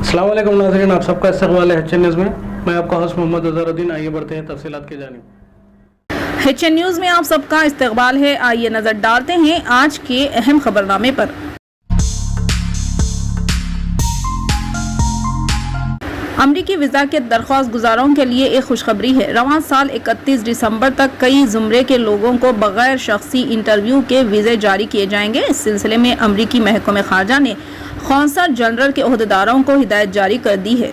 अस्सलाम वालेकुम नाज़रीन, आप सबका इस्तकबाल है एचएन न्यूज़ में। मैं आपका होस्ट मोहम्मद अज़हरुद्दीन। आइए बढ़ते हैं तफसीलात की जानिब। एचएन न्यूज़ में आप सबका इस्तकबाल है। आइए नजर डालते हैं आज के अहम खबरनामे पर। अमरीकी वीज़ा के दरख्वास्त गुजारों के लिए एक खुशखबरी है। रवां साल 31 दिसंबर तक कई ज़ुमरे के लोगों को बगैर शख्सी इंटरव्यू के वीज़े जारी किए जाएंगे। इस सिलसिले में अमरीकी महकमे खारजा ने कौंसल जनरल के ओहदेदारों को हिदायत जारी कर दी है।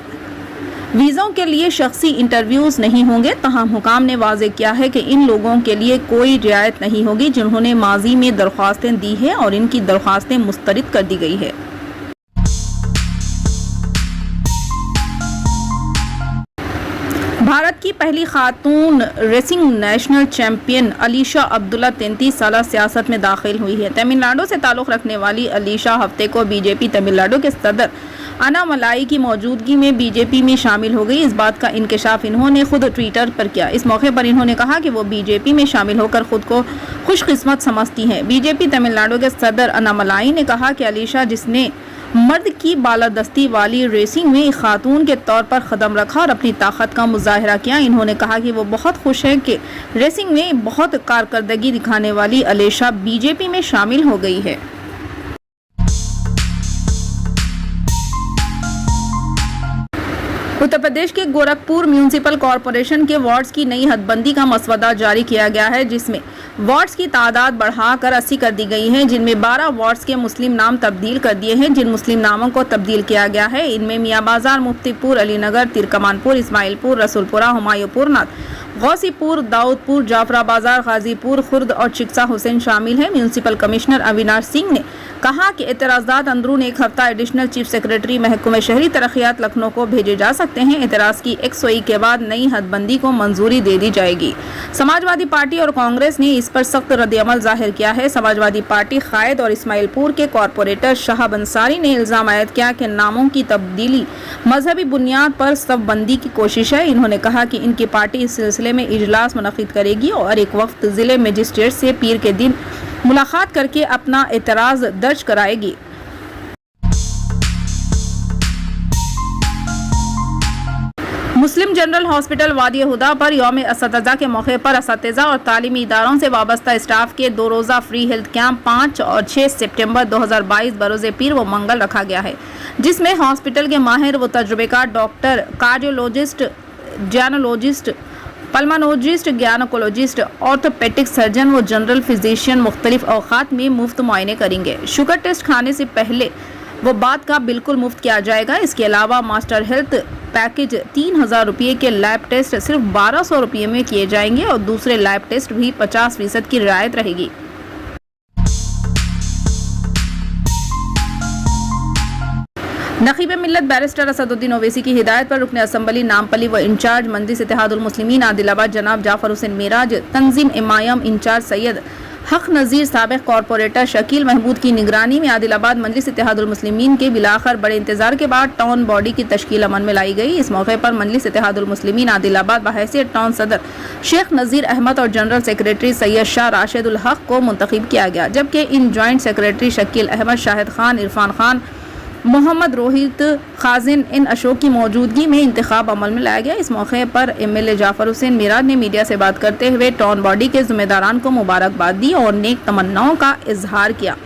वीज़ों के लिए शख्सी इंटरव्यूज़ नहीं होंगे, तहम हुकाम ने वाज़ेह किया है कि इन लोगों के लिए कोई रियायत नहीं होगी जिन्होंने माजी में दरख्वास्तें दी हैं और इनकी दरख्वास्तें मुस्तरद कर दी गई है। भारत की पहली खातून racing national champion Alisha Abdullah 33 साल सियासत में दाखिल हुई है। तमिलनाडु से ताल्लुक़ रखने वाली अलीशा हफ्ते को बीजेपी तमिलनाडु के सदर अन्नामलाई की मौजूदगी में बीजेपी में शामिल हो गई। इस बात का इंकशाफ इन्होंने खुद ट्विटर पर किया। इस मौके पर इन्होंने कहा कि वो बीजेपी में शामिल होकर खुद को खुशकिस्मत समझती हैं। बीजेपी तमिलनाडु के सदर अन्नामलाई ने कहा कि अलीशा, जिसने मर्द की बालादस्ती वाली रेसिंग में खातून के तौर पर कदम रखा और अपनी ताकत का मुजाहरा किया, इन्होंने कहा कि वो बहुत खुश हैं कि रेसिंग में बहुत कारकर्दगी दिखाने वाली अलीशा बीजेपी में शामिल हो गई है। उत्तर प्रदेश के गोरखपुर म्यूनिसिपल कॉरपोरेशन के वार्ड्स की नई हदबंदी का मसवदा जारी किया गया है, जिसमें वार्ड्स की तादाद बढ़ाकर 80 कर दी गई है, जिनमें 12 वार्ड्स के मुस्लिम नाम तब्दील कर दिए हैं। जिन मुस्लिम नामों को तब्दील किया गया है इनमें मियाँ बाजार, मुफ्तीपुर, अलीनगर, तिरकमानपुर, इस्माइलपुर, रसूलपुरा, हुमायूंपुर नाथ, गौसीपुर, दाऊदपुर, जाफरा बाजार, गाजीपुर, खुर्द और चिक्सा हुसैन शामिल हैं। म्यूनिसिपल कमिश्नर अविनाश सिंह ने कहा कि एतराज़ात अंदरून एक हफ्ता एडिशनल चीफ सेक्रेटरी महकमे शहरी तरक्यात लखनऊ को भेजे जा सकते हैं। एतराज़ की यकसुई के बाद नई हदबंदी को मंजूरी दे दी जाएगी। समाजवादी पार्टी और कांग्रेस ने इस पर सख्त रद्द-ए-अमल जाहिर किया है। समाजवादी पार्टी कायद और इस्माइलपुर के कॉरपोरेटर शहाब अंसारी ने इल्ज़ाम आयद किया कि नामों की तब्दीली मजहबी बुनियाद पर सफ़बंदी की कोशिश है। इन्होंने कहा कि इनकी पार्टी इस सिलसिले में इजलास मुनक़िद करेगी और एक वक्त जिले मजिस्ट्रेट से पीर के दिन मुलाकात करके अपना एतराज़ दर्ज कराएगी। मुस्लिम जनरल हॉस्पिटल वादी हुदा पर यौम असतिज़ा के मौके पर असतिज़ा और तालीमी इदारों से वाबस्ता स्टाफ के 2 रोज़ा फ्री हेल्थ कैंप 5 और 6 सितंबर 2022 बरोज़े पीर व मंगल रखा गया है, जिसमें हॉस्पिटल के माहिर व तजुर्बेकार डॉक्टर, कार्डियोलॉजिस्ट, जैनोलॉजिस्ट, पल्मोनोलॉजिस्ट, गैनोकोलॉजिस्ट, ऑर्थोपेडिक सर्जन व जनरल फिजिशियन मुख्तलिफ औकात में मुफ्त मुआयने करेंगे। शुगर टेस्ट खाने से पहले वो बाद का बिल्कुल मुफ्त किया जाएगा। इसके अलावा मास्टर हेल्थ पैकेज 3000 रुपये के लैब टेस्ट सिर्फ 1200 रुपये में किए जाएंगे और दूसरे लैब टेस्ट भी 50% की रियायत रहेगी। नकीब मिल्लत बैरिस्टर असदुद्दीन ओवैसी की हिदायत पर रुकन असम्बली नामपली व इंचार्ज मंजिस इत्तेहादुल मुस्लिमीन आदिलाबाद जनाब जाफर हुसैन मेराज, तंजीम इमायम इंचार्ज सैयद हक नज़ीर, साबिक़ कॉरपोरेटर शकील महमूद की निगरानी में आदिलाबाद मजलिस इत्तेहादुल मुस्लिमीन के बिलाखर बड़े इंतजार के बाद टाउन बॉडी की तश्कील अमल में लाई गई। इस मौके पर मजलिस इत्तेहादुल मुस्लिमीन आदिलाबाद बहैसियत टाउन सदर शेख नज़ीर अहमद और जनरल सेक्रेटरी सैयद शाह राशिदुल हक को मुंतखब किया गया, जबकि इन जॉइंट सेक्रेटरी शकील अहमद, शाहिद खान, इरफान खान, मोहम्मद रोहित खाजिन इन अशोक की मौजूदगी में इंतखाब अमल में लाया गया। इस मौके पर एमएलए जाफर हुसैन मेराज ने मीडिया से बात करते हुए टाउन बॉडी के जिम्मेदारान को मुबारकबाद दी और नेक तमन्नाओं का इजहार किया।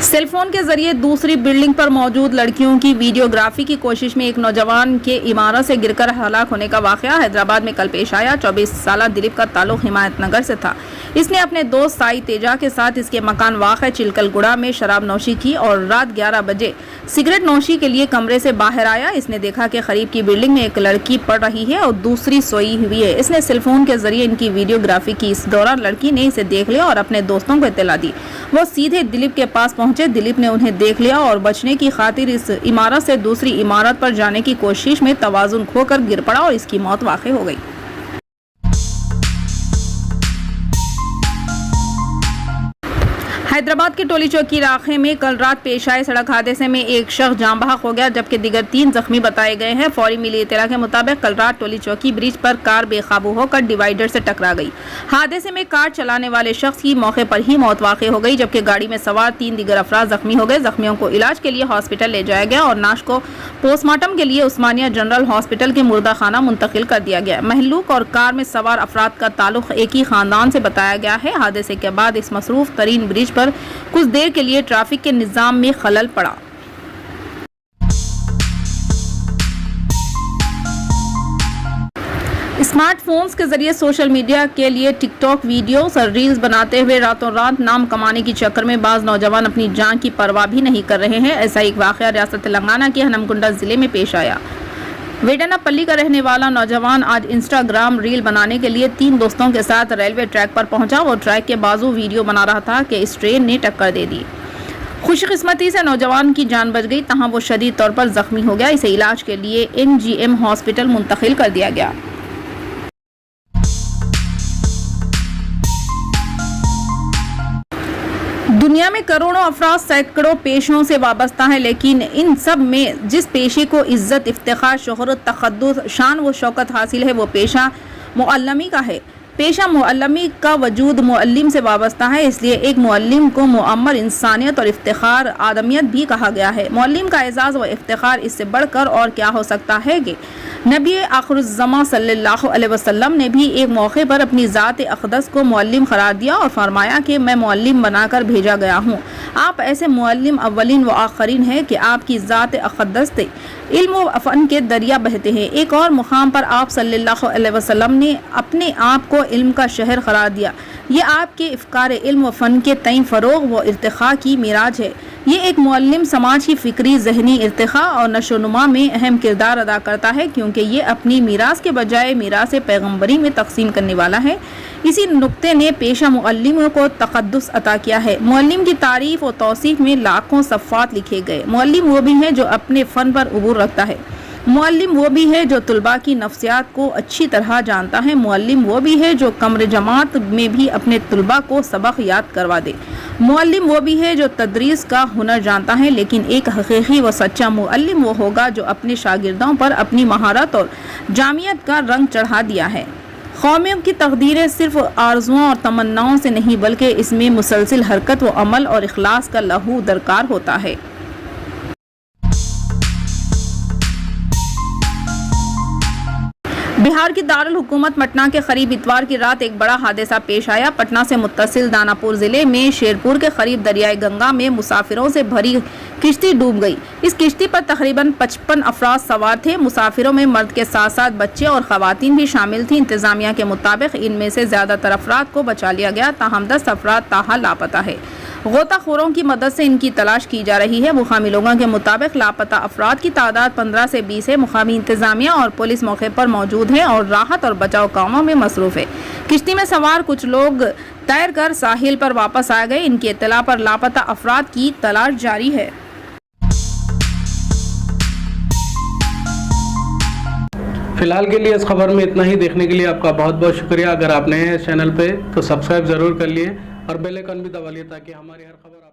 सेलफोन के जरिए दूसरी बिल्डिंग पर मौजूद लड़कियों की वीडियोग्राफी की कोशिश में एक नौजवान के इमारत से गिरकर हलाक होने का वाकया हैदराबाद में कल पेश आया। 24 साल दिलीप का ताल्लुक हिमायत नगर से था। इसने अपने दोस्त साई तेजा के साथ इसके मकान वाक़ चिलकलगुड़ा में शराब नौशी की और रात 11 बजे सिगरेट नौशी के लिए कमरे से बाहर आया। इसने देखा कि करीब की बिल्डिंग में एक लड़की पढ़ रही है और दूसरी सोई हुई है। इसने सेलफोन के जरिए इनकी वीडियोग्राफी की। इस दौरान लड़की ने इसे देख लिया और अपने दोस्तों को इत्तला दी। वो सीधे दिलीप के पास पहुंचे। दिलीप ने उन्हें देख लिया और बचने की खातिर इस इमारत से दूसरी इमारत पर जाने की कोशिश में तवाज़ुन खोकर गिर पड़ा और इसकी मौत वाक़ई हो गई। हैदराबाद के टोली चौकी इलाके में कल रात पेश आए सड़क हादसे में एक शख्स जान बहक हो गया, जबकि दिगर 3 जख्मी बताए गए हैं। फौरी मिली इत्तला के मुताबिक कल रात टोली चौकी ब्रिज पर कार बेकाबू होकर डिवाइडर से टकरा गई। हादसे में कार चलाने वाले शख्स की मौके पर ही मौत वाक़ई हो गई, जबकि गाड़ी में सवार 3 दिगर अफराद जख्मी हो गए। जख्मियों को इलाज के लिए हॉस्पिटल ले जाया गया और नाश को पोस्टमार्टम के लिए उस्मानिया जनरल हॉस्पिटल के मुर्दा खाना मुंतकिल कर दिया गया। महलूक और कार में सवार अफराद का ताल्लुक एक ही खानदान से बताया गया है। हादसे के बाद इस मसरूफ तरीन ब्रिज पर कुछ देर के लिए ट्रैफिक के निज़ाम में खलल पड़ा। स्मार्टफोन्स के जरिए सोशल मीडिया के लिए टिकटॉक वीडियोस और रील्स बनाते हुए रातों रात नाम कमाने के चक्कर में बाज नौजवान अपनी जान की परवाह भी नहीं कर रहे हैं। ऐसा एक वाक़या रियासत तेलंगाना के हनमकुंडा जिले में पेश आया। वेडनापल्ली का रहने वाला नौजवान आज इंस्टाग्राम रील बनाने के लिए 3 दोस्तों के साथ रेलवे ट्रैक पर पहुंचा। वो ट्रैक के बाजू वीडियो बना रहा था कि इस ट्रेन ने टक्कर दे दी। खुशकिस्मती से नौजवान की जान बच गई, तहां वो शदीद तौर पर जख्मी हो गया। इसे इलाज के लिए NGM हॉस्पिटल मुंतकिल कर दिया गया। दुनिया में करोड़ों अफराद सैकड़ों पेशों से वाबस्ता हैं, लेकिन इन सब में जिस पेशे को इज्जत, इफ्तिखार, शोहरत, तक़द्दुस, शान व शौकत हासिल है वो पेशा मुअल्लिमी का है। पेशा मुअल्लिमी का वजूद मुअल्लिम से वाबस्ता है, इसलिए एक मुअल्लिम को मुअम्मर इंसानियत और इफ्तिखार आदमियत भी कहा गया है। मुअल्लिम का एजाज़ व इफ्तिखार इससे बढ़कर और क्या हो सकता है कि नबी आखिरुज़्ज़मा सल्लल्लाहु अलैहि वसल्लम ने भी एक मौके पर अपनी ज़ात अक़दस को मुअल्लिम करार दिया और फरमाया कि मैं मुअल्लिम बनाकर भेजा गया हूँ। आप ऐसे मुअल्लिम अव्वलीन व आखरीन हैं कि आपकी ज़ात अक़दस से इल्म व फ़न के दरिया बहते हैं। एक और मुकाम पर आप सल्लल्लाहु अलैहि वसल्लम ने अपने आप को इल्म का शहर करार दिया। ये आपके इफ़कार इल्म व फ़न के तय फ़रोग़ व इर्तिक़ा की मिराज है। ये एक मुअल्लिम समाज की फ़िक्री ज़हनी इर्तिक़ा और नशोनुमा में अहम किरदार अदा करता है, क्योंकि ये अपनी मीरास के बजाय मीरास पैगम्बरी में तक़सीम करने वाला है। इसी नुक्ते ने पेशा मुअल्लिमों को तक़द्दुस अता किया है। मुअल्लिम की तारीफ़ और तौसीफ़ में लाखों सफ़ात लिखे गए। मुअल्लिम वो भी है जो अपने फ़न पर उबूर रखता है। मुअल्लिम वो भी है जो तुलबा की नफ्सियात को अच्छी तरह जानता है। मुअल्लिम वो भी है जो कमरे जमात में भी अपने तुलबा को सबक याद करवा दे। मुअल्लिम वो भी है जो तदरीस का हुनर जानता है। लेकिन एक हकीकी व सच्चा मुअल्लिम वो होगा जो अपने शागिर्दों पर अपनी महारत और जामियत का रंग चढ़ा दिया है। कौमियों की तकदीरें सिर्फ आरजुओं और तमन्नाओं से नहीं, बल्कि इसमें मुसलसिल हरकत व अमल और इखलास का लहू दरकार होता है। बिहार की दारुल हुकूमत पटना के करीब इतवार की रात एक बड़ा हादसा पेश आया। पटना से मुत्तसिल दानापुर जिले में शेरपुर के करीब दरियाए गंगा में मुसाफिरों से भरी किश्ती डूब गई। इस किश्ती पर तकरीबन 55 अफराद सवार थे। मुसाफिरों में मर्द के साथ साथ बच्चे और खवातीन भी शामिल थी। इंतजामिया के मुताबिक इनमें से ज़्यादातर अफराद को बचा लिया गया, ताहम 10 अफराद ताहाल लापता है। गोताखोरों की मदद से इनकी तलाश की जा रही है। मुकामी लोगों के मुताबिक लापता अफराद की तादाद 15 से 20 है। मुकामी इंतजामिया और पुलिस मौके पर मौजूद है और राहत और बचाव कामों में मसरूफ़ है। किश्ती में सवार कुछ लोग तैर कर साहिल पर वापस आ गए। इनकी इत्तला पर लापता अफराद की तलाश जारी है। फिलहाल के लिए इस खबर में इतना ही। देखने के लिए आपका बहुत बहुत शुक्रिया। अगर आप नए हैं चैनल पे तो सब्सक्राइब ज़रूर कर लिए और बेल आइकन भी दबा लिए ताकि हमारी हर खबर